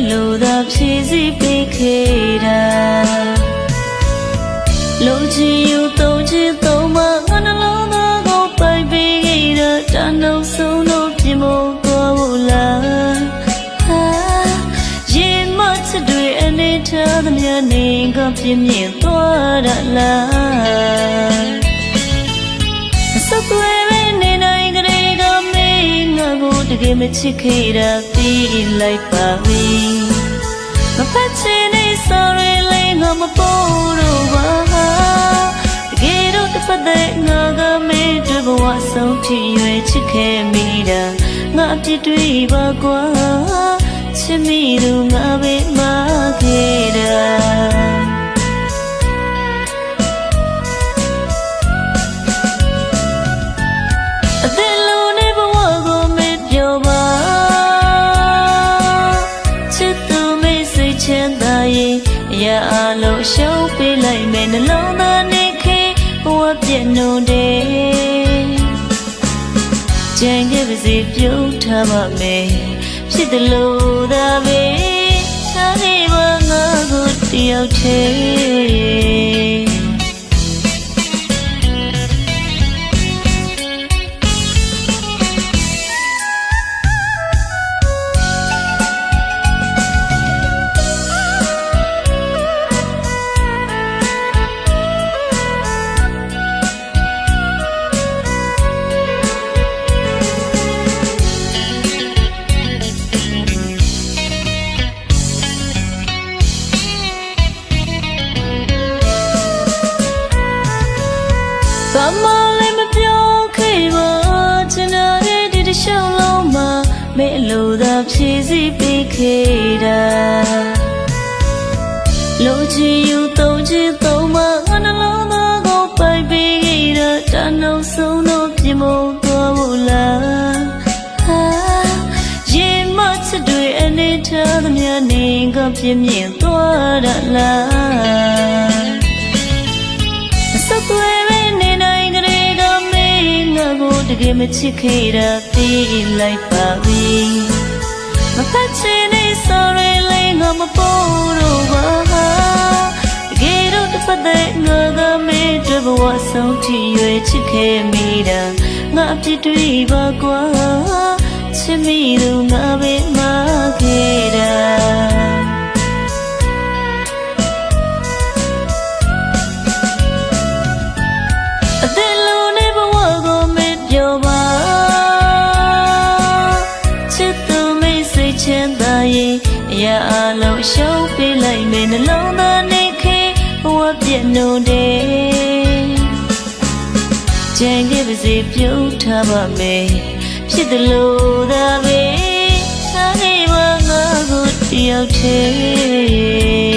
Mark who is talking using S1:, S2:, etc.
S1: လိုသာဖြည့်စည်းပေးခဲ့တာလုံချင်ယူသုံးချင်သုံးမငါနှလုံးသားကိုပိုင်ပေးခဲ့တာတန်တော့ဆုံးလို့ပြင်မသွားဘူးလားရင်မချစ်တွေအနေထားသမျှနေကပြင်းပြင်းသွားတာလားစပ်ွယ်နေနိုင်ကြတဲ့ကမင်းငါကိုတကယ်မချစ်ခဲ့တာသိလိုက်ပါပြီမဖတ်ချင်နေ sorry လေးငါမပေါ်တော့ပါတကယ်တော့တစ်ဖက်တဲ့ငါကမင်းတို့ဘဝဆုံးဖြည့်ရွယ်ချစ်ခဲ့မိတာငါအပြစ်တွေပါကွာချစ်မိသူငါပဲမခဲ့တာရအလုံးရှုံးပေးလိုက်မယ်နှလုံးသားနေခေဘဝပြည့်နှုံတယ်ကြံခဲ့ပါစေပြုံးထားပါမယ်ဖြစ်တယ်လို့သာပဲထားနေပါငါကိုတယောက်တည်းဘာမှလည်းမပြောခဲ့ပါချင်တဲ့ဒီတစ်ရှောင်းလုံးမှာမင်းလိုသာဖြည့်စည်းပေးခဲ့တာလိုချင်ယူသုံးချင်သုံးမငါနှလုံးသားကိုပိုင်ပေးခဲ့တာတန်တော့ဆုံးတော့ပြင်မသွားဘူးလားရင်မချစ်တွေအနေထားသမျှနေကပြင်းပြင်းသွားတာလားစပ်ွယ်တကယ်မချစ်ခဲ့တာသိလိုက်ပါပြီမဖတ်ချင်နေ sorry လေးငါမပေါ်တော့ပါတကယ်တော့တစ်ဖက်တဲ့ငါကမင်းတို့ဘဝဆုံးဖြည့်ရွယ်ချစ်ခဲ့မိတာငါအပြစ်တွေပါကွာချစ်မိသူငါပဲမခဲ့တာရအလုံးရှုံးပေးလိုက်မယ်နှလုံးသားနေခေဘဝပြည့်နှုံတယ်ကြံခဲ့ပါစေပြုံးထားပါမယ်ဖြစ်တယ်လို့သာပဲထားနေပါငါကိုတယောက်တည်း